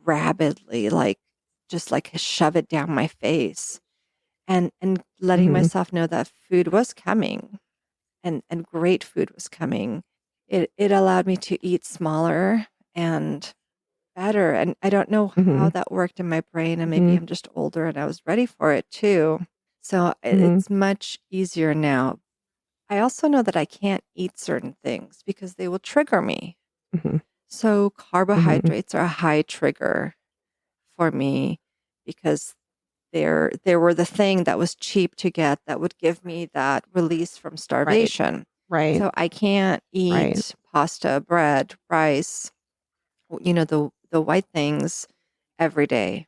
Speaker 1: rapidly, like just like shove it down my face, and letting
Speaker 2: Mm-hmm.
Speaker 1: myself know that food was coming, and great food was coming. It allowed me to eat smaller and better. And I don't know
Speaker 2: Mm-hmm.
Speaker 1: how that worked in my brain. And maybe
Speaker 2: Mm-hmm.
Speaker 1: I'm just older and I was ready for it too. So
Speaker 2: Mm-hmm.
Speaker 1: it's much easier now. I also know that I can't eat certain things because they will trigger me.
Speaker 2: Mm-hmm.
Speaker 1: So
Speaker 2: Mm-hmm.
Speaker 1: carbohydrates are a high trigger for me because they were the thing that was cheap to get that would give me that release from
Speaker 2: Right.
Speaker 1: starvation.
Speaker 2: Right.
Speaker 1: So I can't
Speaker 2: Right.
Speaker 1: eat pasta, bread, rice, the white things every day.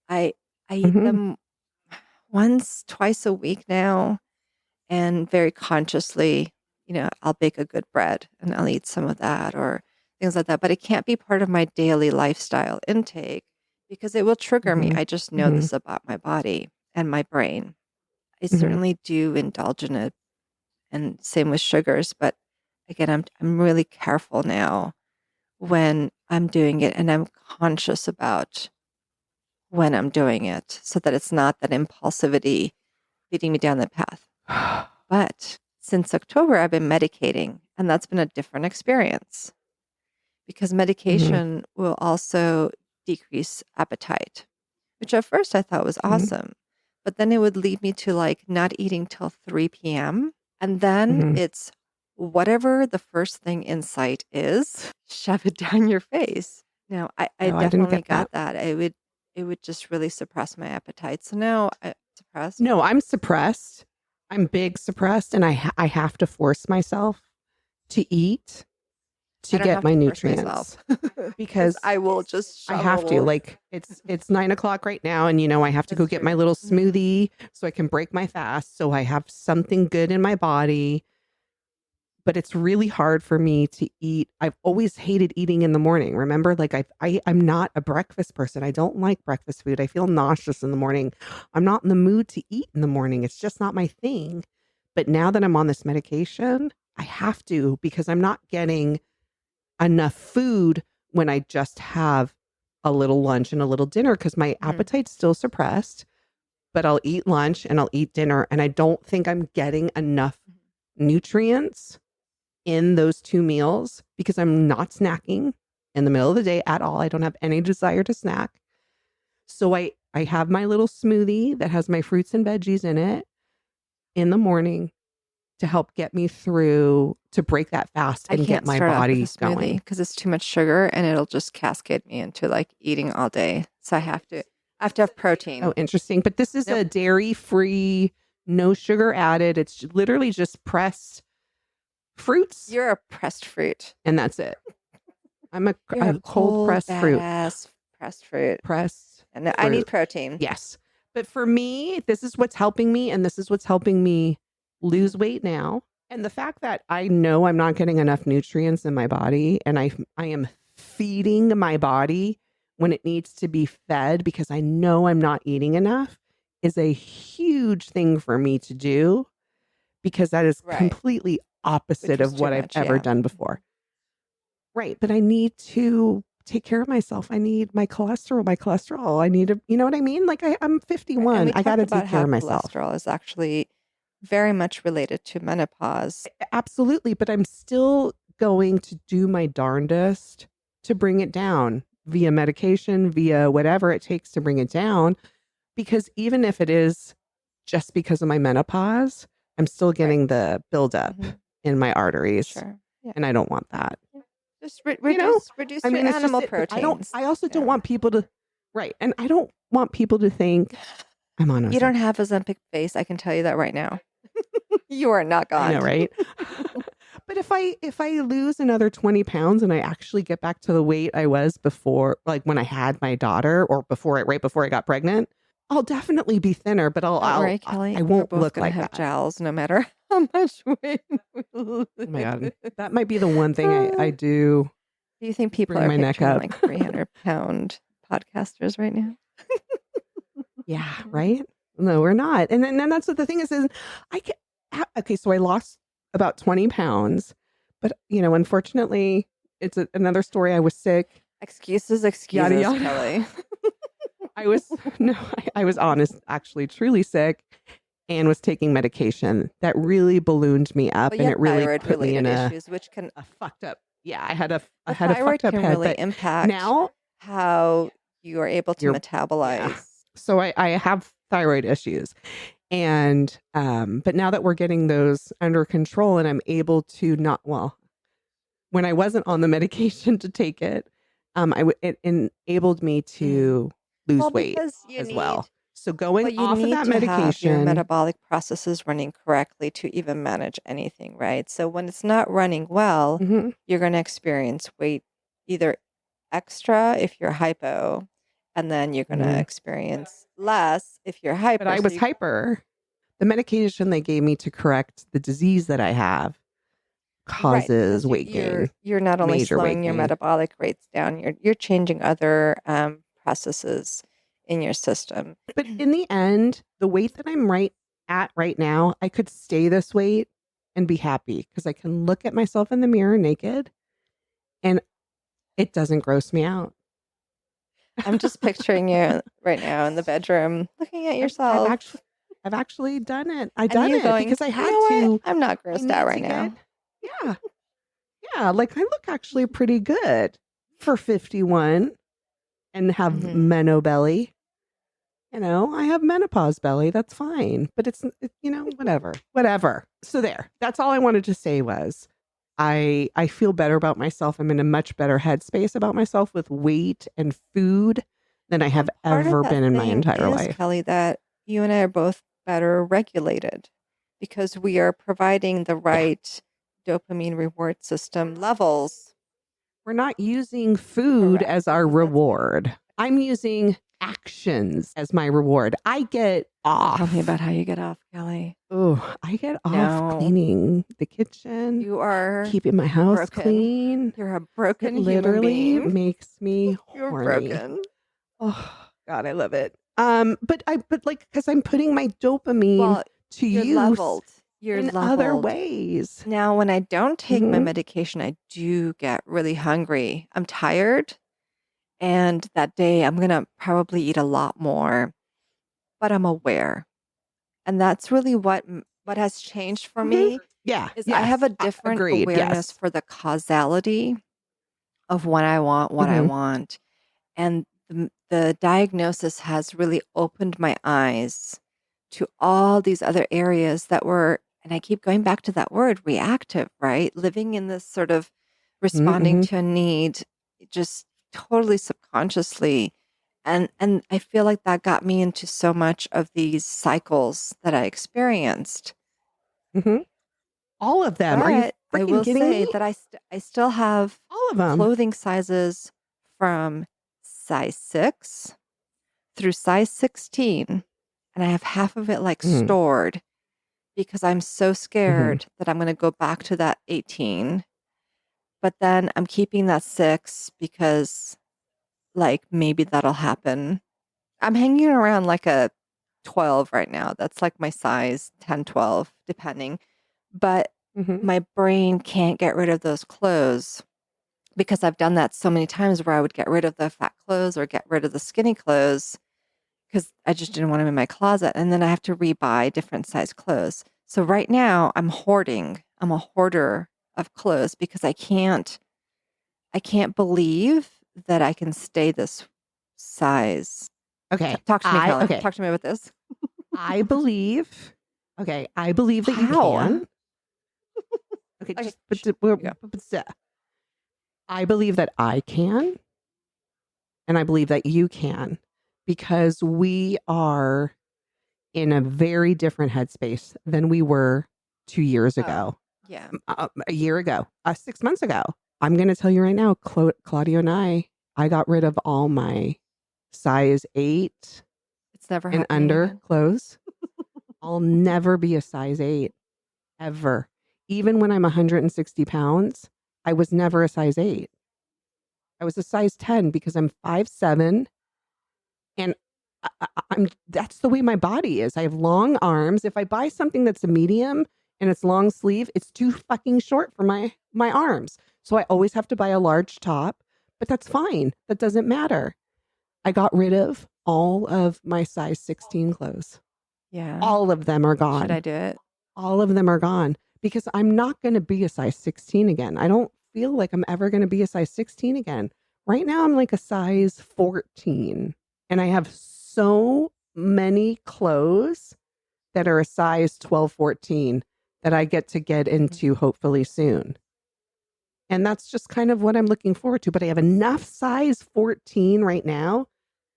Speaker 1: I I eat
Speaker 2: Mm-hmm.
Speaker 1: them once, twice a week now, and very consciously, I'll bake a good bread and I'll eat some of that or things like that. But it can't be part of my daily lifestyle intake because it will trigger me.
Speaker 2: Mm-hmm.
Speaker 1: I just know
Speaker 2: Mm-hmm.
Speaker 1: this about my body and my brain. I
Speaker 2: Mm-hmm.
Speaker 1: certainly do indulge in it, and same with sugars. But again, I'm really careful now when I'm doing it, and I'm conscious about when I'm doing it so that it's not that impulsivity leading me down the path. But since October, I've been medicating, and that's been a different experience because
Speaker 2: Mm-hmm.
Speaker 1: medication will also decrease appetite, which at first I thought was
Speaker 2: Mm-hmm.
Speaker 1: awesome. But then it would lead me to like not eating till 3 p.m. And then
Speaker 2: Mm-hmm.
Speaker 1: it's whatever the first thing in sight is, shove it down your face. Now, I
Speaker 2: Oh, I didn't
Speaker 1: definitely
Speaker 2: get that.
Speaker 1: got that. It would just really suppress my appetite. So now I'm suppressed.
Speaker 2: No, I'm suppressed. I'm big suppressed, and I have to force myself to eat
Speaker 1: I
Speaker 2: to
Speaker 1: don't
Speaker 2: get
Speaker 1: have
Speaker 2: my
Speaker 1: to force myself
Speaker 2: nutrients
Speaker 1: because
Speaker 2: because
Speaker 1: I will just
Speaker 2: I have to.
Speaker 1: shovel.
Speaker 2: Like it's 9 o'clock right now, and I have to go
Speaker 1: That's
Speaker 2: get my
Speaker 1: true.
Speaker 2: little
Speaker 1: Mhm.
Speaker 2: smoothie so I can break my fast, so I have something good in my body. But it's really hard for me to eat. I've always hated eating in the morning. Remember, like I'm not a breakfast person. I don't like breakfast food. I feel nauseous in the morning. I'm not in the mood to eat in the morning. It's just not my thing. But now that I'm on this medication, I have to because I'm not getting enough food when I just have a little lunch and a little dinner because my
Speaker 1: Mhm.
Speaker 2: appetite's still suppressed. But I'll eat lunch and I'll eat dinner, and I don't think I'm getting enough nutrients in those 2 meals because I'm not snacking in the middle of the day at all. I don't have any desire to snack. So I have my little smoothie that has my fruits and veggies in it in the morning to help get me through to break that fast
Speaker 1: I
Speaker 2: and get
Speaker 1: can't
Speaker 2: my
Speaker 1: start off with a
Speaker 2: body
Speaker 1: smoothie
Speaker 2: going.
Speaker 1: because it's too much sugar and it'll just cascade me into like eating all day. So I have to have
Speaker 2: Oh,
Speaker 1: protein.
Speaker 2: interesting. But this is
Speaker 1: Nope.
Speaker 2: a dairy-free, no sugar added. It's literally just pressed fruits
Speaker 1: You're a pressed fruit.
Speaker 2: and that's it. I'm
Speaker 1: You're a
Speaker 2: a cold
Speaker 1: cold,
Speaker 2: pressed fruit.
Speaker 1: badass pressed fruit.
Speaker 2: Pressed
Speaker 1: And I need
Speaker 2: fruit.
Speaker 1: protein.
Speaker 2: Yes. But for me, this is what's helping me. And this is what's helping me lose weight now. And the fact that I know I'm not getting enough nutrients in my body and I am feeding my body when it needs to be fed because I know I'm not eating enough is a huge thing for me to do because that is
Speaker 1: Right.
Speaker 2: completely
Speaker 1: Which
Speaker 2: opposite
Speaker 1: was
Speaker 2: of
Speaker 1: too
Speaker 2: what I've
Speaker 1: much.
Speaker 2: ever
Speaker 1: Yeah.
Speaker 2: done before. Right. But I need to take care of myself. I need my cholesterol. I need to, you know what I mean? Like I'm
Speaker 1: Right. And
Speaker 2: 51.
Speaker 1: we
Speaker 2: I got
Speaker 1: talked
Speaker 2: to
Speaker 1: about
Speaker 2: take care
Speaker 1: how
Speaker 2: of myself.
Speaker 1: cholesterol is actually very much related to menopause.
Speaker 2: Absolutely. But I'm still going to do my darndest to bring it down via medication, via whatever it takes to bring it down. Because even if it is just because of my menopause, I'm still
Speaker 1: Right.
Speaker 2: getting the buildup
Speaker 1: Mhm.
Speaker 2: in my arteries.
Speaker 1: Sure. Yeah.
Speaker 2: And I don't want that.
Speaker 1: Yeah. Just
Speaker 2: You know,
Speaker 1: reduce
Speaker 2: I
Speaker 1: your
Speaker 2: mean, it's just
Speaker 1: animal
Speaker 2: it. But
Speaker 1: proteins.
Speaker 2: I also don't
Speaker 1: Yeah.
Speaker 2: want people to, right. And I don't want people to think I'm on
Speaker 1: You don't
Speaker 2: Ozempic.
Speaker 1: have Ozempic face. I can tell you that right now. You are not
Speaker 2: I know,
Speaker 1: gone.
Speaker 2: right? But if I lose another 20 pounds and I actually get back to the weight I was before, like when I had my daughter or right before I got pregnant, I'll definitely be thinner, but
Speaker 1: Don't worry, Kelly.
Speaker 2: I
Speaker 1: We're
Speaker 2: won't
Speaker 1: both
Speaker 2: look
Speaker 1: gonna
Speaker 2: like
Speaker 1: have
Speaker 2: that.
Speaker 1: jowls no matter how much weight we lose.
Speaker 2: Oh my God. That might be the one thing I do
Speaker 1: Do you think people
Speaker 2: bring
Speaker 1: are
Speaker 2: my neck
Speaker 1: picturing
Speaker 2: up.
Speaker 1: like 300-pound podcasters right now?
Speaker 2: Yeah, right? No, we're not. And then that's what the thing is I can, okay, so I lost about 20 pounds, but unfortunately, it's another story. I was sick,
Speaker 1: Excuses,
Speaker 2: yada,
Speaker 1: excuses,
Speaker 2: yada.
Speaker 1: Kelly.
Speaker 2: I was, no, I was honest, actually, truly sick and was taking medication that really ballooned me up
Speaker 1: But
Speaker 2: and
Speaker 1: you
Speaker 2: it
Speaker 1: had
Speaker 2: really
Speaker 1: thyroid
Speaker 2: put me in
Speaker 1: related issues, which can,
Speaker 2: a fucked up, yeah, I
Speaker 1: the
Speaker 2: had a
Speaker 1: thyroid
Speaker 2: fucked up
Speaker 1: can
Speaker 2: head,
Speaker 1: really
Speaker 2: but
Speaker 1: impact
Speaker 2: now
Speaker 1: how you are able to
Speaker 2: you're, yeah.
Speaker 1: metabolize.
Speaker 2: So I have thyroid issues. And, but now that we're getting those under control and I'm able to not, well, when I wasn't on the medication to take it, it enabled me
Speaker 1: Mm.
Speaker 2: to lose
Speaker 1: Well,
Speaker 2: weight
Speaker 1: because you
Speaker 2: as
Speaker 1: need,
Speaker 2: well. So going
Speaker 1: but you
Speaker 2: off of
Speaker 1: need
Speaker 2: that
Speaker 1: to have your
Speaker 2: medication,
Speaker 1: metabolic processes running correctly to even manage anything, right? So when it's not running well,
Speaker 2: mhm,
Speaker 1: you're going to experience weight either extra if you're hypo, and then you're going to
Speaker 2: mhm.
Speaker 1: experience less if you're
Speaker 2: But
Speaker 1: hyper.
Speaker 2: I
Speaker 1: So
Speaker 2: was
Speaker 1: you,
Speaker 2: hyper. The medication they gave me to correct the disease that I have
Speaker 1: right,
Speaker 2: causes
Speaker 1: because
Speaker 2: weight gain,
Speaker 1: you're not only
Speaker 2: major weight
Speaker 1: slowing your
Speaker 2: gain.
Speaker 1: metabolic rates down, you're changing other processes in your system.
Speaker 2: But in the end, the weight that I'm right now, I could stay this weight and be happy because I can look at myself in the mirror naked and it doesn't gross me out.
Speaker 1: I'm just picturing you right now in the bedroom looking at
Speaker 2: I've, I've
Speaker 1: yourself
Speaker 2: actually I've actually done it. I
Speaker 1: and
Speaker 2: done
Speaker 1: you
Speaker 2: it
Speaker 1: going,
Speaker 2: because I
Speaker 1: you
Speaker 2: had
Speaker 1: know what?
Speaker 2: to.
Speaker 1: I'm not
Speaker 2: I
Speaker 1: grossed out
Speaker 2: need
Speaker 1: right
Speaker 2: to get,
Speaker 1: now.
Speaker 2: yeah, yeah. Like I look actually pretty good for 51 and have
Speaker 1: Hmm.
Speaker 2: meno belly. I have menopause belly. That's fine. But whatever. Whatever. So there. That's all I wanted to say was I feel better about myself. I'm in a much better headspace about myself with weight and food than I have
Speaker 1: And part of
Speaker 2: ever
Speaker 1: that
Speaker 2: been in my
Speaker 1: thing
Speaker 2: entire
Speaker 1: is,
Speaker 2: life.
Speaker 1: Kelly, that you and I are both better regulated because we are providing the
Speaker 2: Yeah.
Speaker 1: right dopamine reward system levels.
Speaker 2: We're not using food
Speaker 1: Correct.
Speaker 2: as our
Speaker 1: Because that's very
Speaker 2: reward. I'm using actions as my reward. I get
Speaker 1: Tell me
Speaker 2: off.
Speaker 1: about how you get off, Kelly.
Speaker 2: Oh, I get off
Speaker 1: No,
Speaker 2: cleaning the kitchen,
Speaker 1: you are
Speaker 2: keeping my house
Speaker 1: broken.
Speaker 2: clean.
Speaker 1: You're a
Speaker 2: It
Speaker 1: broken human
Speaker 2: literally
Speaker 1: being.
Speaker 2: makes me
Speaker 1: You're
Speaker 2: horny.
Speaker 1: broken.
Speaker 2: Oh God, I love it. But like because I'm putting my dopamine
Speaker 1: Well,
Speaker 2: to
Speaker 1: you're
Speaker 2: use
Speaker 1: leveled. You're
Speaker 2: in other
Speaker 1: leveled.
Speaker 2: ways.
Speaker 1: Now, when I don't take my
Speaker 2: Hmm.
Speaker 1: medication, I do get really hungry. I'm tired, and that day I'm gonna probably eat a lot more, but I'm aware. And that's really what has changed for
Speaker 2: Hmm.
Speaker 1: me
Speaker 2: Yeah.
Speaker 1: is I have
Speaker 2: Yes.
Speaker 1: a different
Speaker 2: Agreed.
Speaker 1: awareness
Speaker 2: Yes.
Speaker 1: for the causality of when I want what I
Speaker 2: Hmm.
Speaker 1: want. And the diagnosis has really opened my eyes to all these other areas that were, and I keep going back to that word, reactive, right? Living in this sort of responding
Speaker 2: Hmm.
Speaker 1: to a need just totally subconsciously. And I feel like that got me into so much of these cycles that I experienced.
Speaker 2: Hmm. All of them. Are you
Speaker 1: But I
Speaker 2: freaking
Speaker 1: will
Speaker 2: kidding
Speaker 1: say
Speaker 2: me?
Speaker 1: that I still have
Speaker 2: All of them.
Speaker 1: clothing sizes from size 6 through size 16, and I have half of it like
Speaker 2: Mm-hmm.
Speaker 1: stored because I'm so
Speaker 2: Mm-hmm.
Speaker 1: scared that I'm going to go back to that 18. But then I'm keeping that 6 because like maybe that'll happen. I'm hanging around like a 12 right now. That's like my size, 10, 12, depending. But
Speaker 2: Mm-hmm.
Speaker 1: my brain can't get rid of those clothes because I've done that so many times where I would get rid of the fat clothes or get rid of the skinny clothes because I just didn't want them in my closet. And then I have to rebuy different size clothes. So right now I'm hoarding. I'm a hoarder of clothes because I can't believe that I can stay this size.
Speaker 2: Okay.
Speaker 1: Talk to me,
Speaker 2: I
Speaker 1: Kelly.
Speaker 2: okay.
Speaker 1: Talk to me about this.
Speaker 2: I believe. Okay. I believe that you
Speaker 1: How?
Speaker 2: can. Okay.
Speaker 1: Okay,
Speaker 2: Just but,
Speaker 1: here we go.
Speaker 2: I believe that I can, and I believe that you can, because we are in a very different headspace than we were 2 years
Speaker 1: Oh,
Speaker 2: ago,
Speaker 1: yeah.
Speaker 2: a year ago, 6 months ago. I'm going to tell you right now, Claudio and I got rid of all my size 8
Speaker 1: It's never
Speaker 2: and
Speaker 1: happening
Speaker 2: under
Speaker 1: again.
Speaker 2: clothes. I'll never be a size 8 ever. Even when I'm 160 pounds, I was never a size 8. I was a size 10 because I'm 5'7", and I'm that's the way my body is. I have long arms. If I buy something that's a medium, and it's long sleeve, it's too fucking short for my arms. So I always have to buy a large top, but that's fine. That doesn't matter. I got rid of all of my size 16 clothes.
Speaker 1: Yeah.
Speaker 2: All of them are
Speaker 1: Should I
Speaker 2: gone.
Speaker 1: do it?
Speaker 2: All of them are gone because I'm not going to be a size 16 again. I don't feel like I'm ever going to be a size 16 again. Right now, I'm like a size 14, and I have so many clothes that are a size 12, 14 that I get to get into hopefully soon. And that's just kind of what I'm looking forward to. But I have enough size 14 right now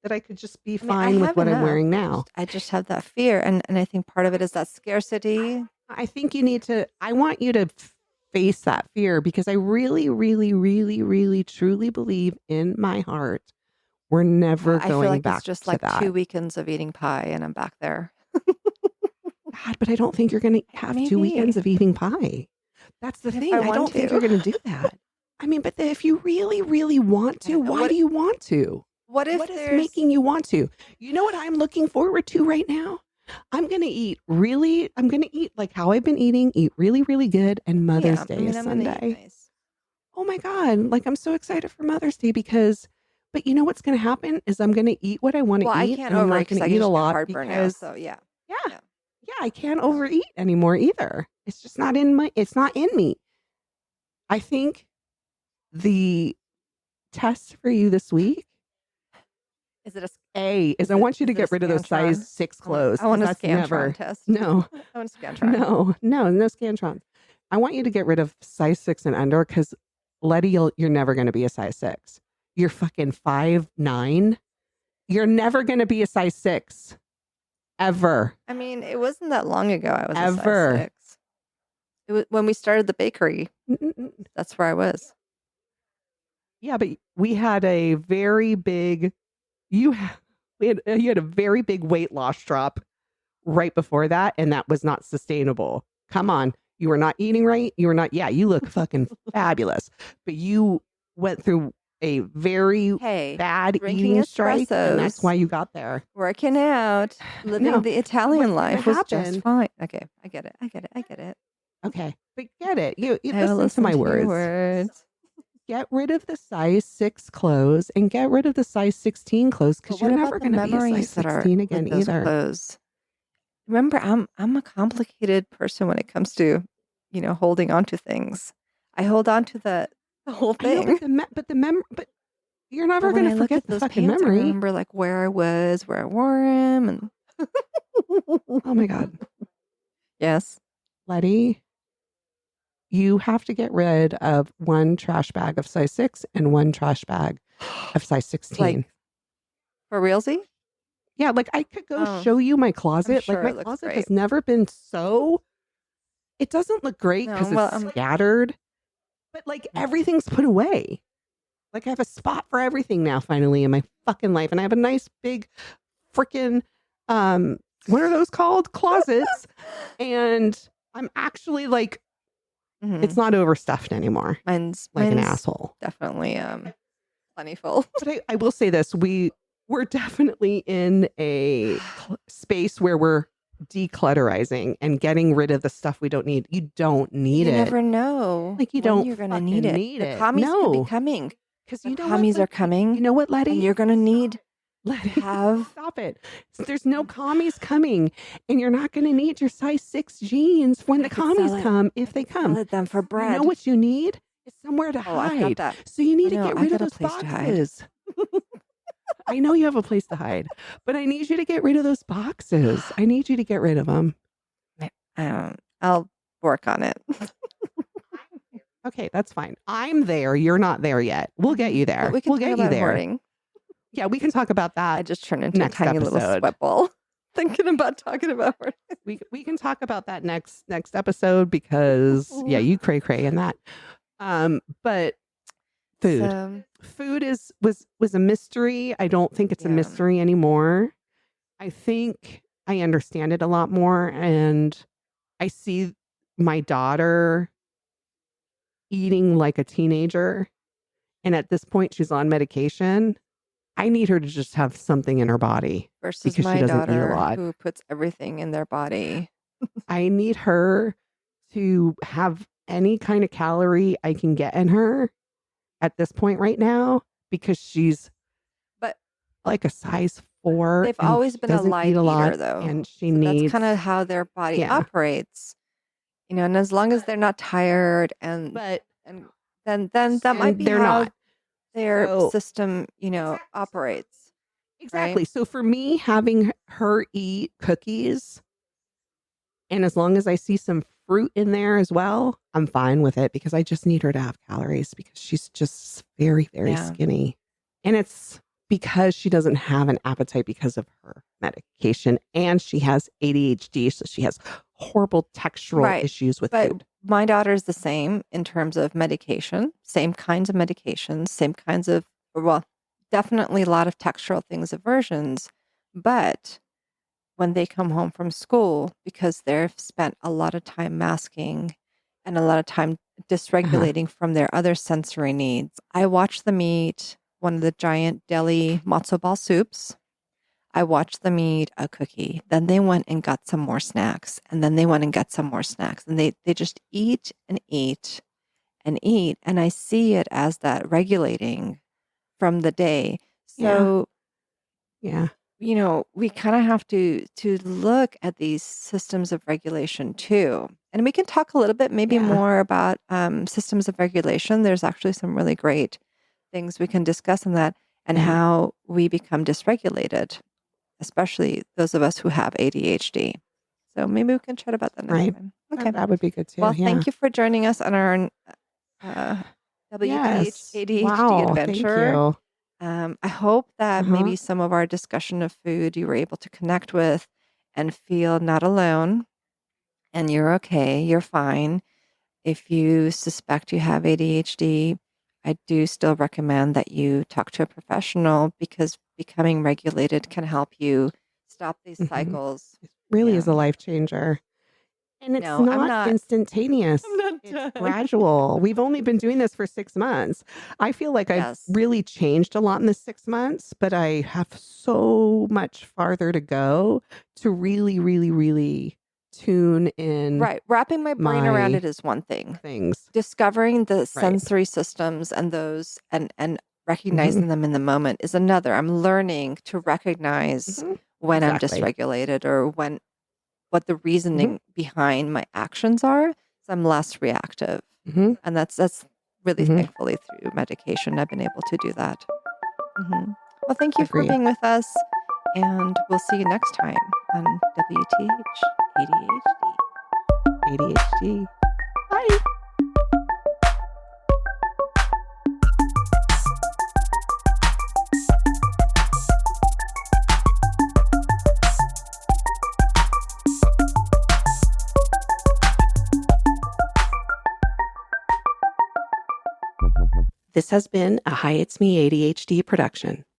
Speaker 2: that I could just be fine with what I'm wearing now.
Speaker 1: I just have that fear. And I think part of it is that scarcity.
Speaker 2: I think you need to, I want you to face that fear because I really, really, really, really, truly believe in my heart we're never
Speaker 1: I feel
Speaker 2: going
Speaker 1: like
Speaker 2: back
Speaker 1: it's just
Speaker 2: to
Speaker 1: like
Speaker 2: that.
Speaker 1: 2 weekends of eating pie and I'm back there.
Speaker 2: God, but I don't think you're going to have 2 weekends of eating pie. That's the thing. I don't think you're going to do that. I mean, but if you really, really want to, why do you want to?
Speaker 1: What if
Speaker 2: What is making you want to? You know what I'm looking forward to right now? I'm going to eat like how I've been eating, eat really, really good. And Mother's Day is Sunday.
Speaker 1: Nice.
Speaker 2: Oh my God. Like I'm so excited for Mother's Day but you know what's going to happen is I'm going to eat what I want to eat.
Speaker 1: I can't
Speaker 2: I'm not
Speaker 1: overeat
Speaker 2: going to
Speaker 1: because
Speaker 2: eat a
Speaker 1: I
Speaker 2: lot
Speaker 1: heartburn now.
Speaker 2: because
Speaker 1: So yeah.
Speaker 2: I can't overeat anymore either. It's just not in me. I think the test for you this week
Speaker 1: is it
Speaker 2: I want you to get rid of those size 6 clothes.
Speaker 1: I want a Scantron test.
Speaker 2: No.
Speaker 1: I want a Scantron.
Speaker 2: No Scantrons. I want you to get rid of size 6 and under because Leti, you're never going to be a size 6. You're fucking 5'9". You're never going to be a size 6. Ever.
Speaker 1: I mean, it wasn't that long ago I was
Speaker 2: Ever.
Speaker 1: a size 6. It was when we started the bakery. That's where I was.
Speaker 2: Yeah, but we had a very big you had a very big weight loss drop right before that, and that was not sustainable. Come on. You were not eating right. You look fucking fabulous. But you went through a very bad eating strike, and that's why you got there.
Speaker 1: Working out, living the Italian life was just fine. Okay, I get it.
Speaker 2: Okay, but get it. You listen to my words. Get rid of the size 6 clothes and get rid of the size 16 clothes because you're never going to be a size 16 again either.
Speaker 1: Clothes. Remember, I'm a complicated person when it comes to, holding on to things. I hold on to the whole thing.
Speaker 2: But you're never going to forget the fucking memory.
Speaker 1: I remember like where I was, where I wore them, and
Speaker 2: oh my God.
Speaker 1: Yes,
Speaker 2: Leti, you have to get rid of 1 trash bag of size 6 and 1 trash bag of size 16.
Speaker 1: Like, for realsy?
Speaker 2: Yeah, like I could go show you my closet. Like my closet has never been so. It doesn't look great because it's scattered, but like everything's put away. Like I have a spot for everything now finally in my fucking life. And I have a nice big freaking, what are those called? Closets. And I'm actually like, it's not overstuffed anymore.
Speaker 1: Mine's
Speaker 2: an asshole.
Speaker 1: Definitely plentiful.
Speaker 2: But I will say this, we're definitely in a space where we're declutterizing and getting rid of the stuff we don't need. You don't need it.
Speaker 1: You never know.
Speaker 2: Like you're going to need it.
Speaker 1: The commies could be coming.
Speaker 2: Because
Speaker 1: the commies are coming.
Speaker 2: You know what, Leti?
Speaker 1: And you're going to need
Speaker 2: Stop it. There's no commies coming, and you're not going to need your size 6 jeans when the commies come, if they come.
Speaker 1: Sell them for bread.
Speaker 2: You know what you need? It's somewhere to hide. So you need to get rid of those boxes. I know you have a place to hide, but I need you to get rid of those boxes. I need you to get rid of them.
Speaker 1: I'll work on it.
Speaker 2: Okay, that's fine. I'm there. You're not there yet. We'll get you there. We'll get you there.
Speaker 1: Hoarding.
Speaker 2: Yeah, we can talk about that.
Speaker 1: I just turned into a tiny little sweat ball thinking about talking about hoarding.
Speaker 2: We can talk about that next episode because you cray in that. But food was a mystery. I don't think it's a mystery anymore. I think I understand it a lot more, and I see my daughter eating like a teenager, and at this point she's on medication. I need her to just have something in her body
Speaker 1: versus my daughter who puts everything in their body.
Speaker 2: I need her to have any kind of calorie I can get in her at this point right now, because she's
Speaker 1: But
Speaker 2: like a size 4
Speaker 1: they've
Speaker 2: and
Speaker 1: always
Speaker 2: she
Speaker 1: been a
Speaker 2: doesn't eat
Speaker 1: light
Speaker 2: a lot
Speaker 1: eater, though.
Speaker 2: and she
Speaker 1: So that's kind of
Speaker 2: needs,
Speaker 1: how their body
Speaker 2: yeah.
Speaker 1: operates, and as long as they're not tired
Speaker 2: But
Speaker 1: and then that might
Speaker 2: and
Speaker 1: be
Speaker 2: they're
Speaker 1: how
Speaker 2: not.
Speaker 1: their
Speaker 2: So
Speaker 1: system, operates, right?
Speaker 2: exactly. So for me, having her eat cookies, and as long as I see some fruit in there as well, I'm fine with it, because I just need her to have calories because she's just very, very
Speaker 1: Yeah.
Speaker 2: skinny. And it's because she doesn't have an appetite because of her medication, and she has ADHD. So she has horrible textural
Speaker 1: Right.
Speaker 2: issues with
Speaker 1: But
Speaker 2: food.
Speaker 1: my daughter's the same in terms of medication, same kinds of medications, same kinds of, well, definitely a lot of textural things, aversions. But when they come home from school, because they've spent a lot of time masking and a lot of time
Speaker 2: Uh-huh.
Speaker 1: dysregulating from their other sensory needs, I watch them eat one of the giant deli matzo ball soups. I watched them eat a cookie. Then they went and got some more snacks. And then they went and got some more snacks. And they just eat and eat and eat. And I see it as that regulating from the day.
Speaker 2: Yeah.
Speaker 1: So,
Speaker 2: Yeah.
Speaker 1: we kind of have to look at these systems of regulation too. And we can talk a little bit maybe
Speaker 2: Yeah.
Speaker 1: more about systems of regulation. There's actually some really great things we can discuss on that and
Speaker 2: Yeah.
Speaker 1: how we become dysregulated, especially those of us who have ADHD. So maybe we can chat about that next
Speaker 2: Right.
Speaker 1: time.
Speaker 2: That,
Speaker 1: Okay.
Speaker 2: that would be good too.
Speaker 1: Well,
Speaker 2: Yeah.
Speaker 1: thank you for joining us on our uh, WTH
Speaker 2: Yes.
Speaker 1: ADHD
Speaker 2: Wow. Thank
Speaker 1: adventure.
Speaker 2: you.
Speaker 1: I hope that
Speaker 2: Uh-huh.
Speaker 1: maybe some of our discussion of food you were able to connect with and feel not alone, and you're okay, you're fine. If you suspect you have ADHD, I do still recommend that you talk to a professional because becoming regulated can help you stop these
Speaker 2: Hmm.
Speaker 1: cycles.
Speaker 2: It really
Speaker 1: Yeah.
Speaker 2: is a life changer. And it's
Speaker 1: No, I'm
Speaker 2: not
Speaker 1: not. I'm
Speaker 2: instantaneous.
Speaker 1: not
Speaker 2: It's
Speaker 1: done.
Speaker 2: gradual. We've only been doing this for 6 months. I feel like I've
Speaker 1: Yes.
Speaker 2: really changed a lot in the 6 months, but I have so much farther to go to really, really, really tune in
Speaker 1: Right. Wrapping my brain around
Speaker 2: my
Speaker 1: it is one thing.
Speaker 2: things.
Speaker 1: Discovering the
Speaker 2: Right.
Speaker 1: sensory systems and those and
Speaker 2: Hmm.
Speaker 1: recognizing them in the moment is another. I'm learning to recognize
Speaker 2: Hmm.
Speaker 1: when I'm
Speaker 2: Exactly.
Speaker 1: dysregulated or what the
Speaker 2: Hmm.
Speaker 1: reasoning behind my actions are. So I'm less reactive.
Speaker 2: Hmm.
Speaker 1: And that's really
Speaker 2: Hmm.
Speaker 1: thankfully through medication I've been able to do that. Well, thank you for
Speaker 2: Agreed.
Speaker 1: being with us, and we'll see you next time on WTH ADHD.
Speaker 2: ADHD. Bye. This has been a Hi It's Me ADHD production.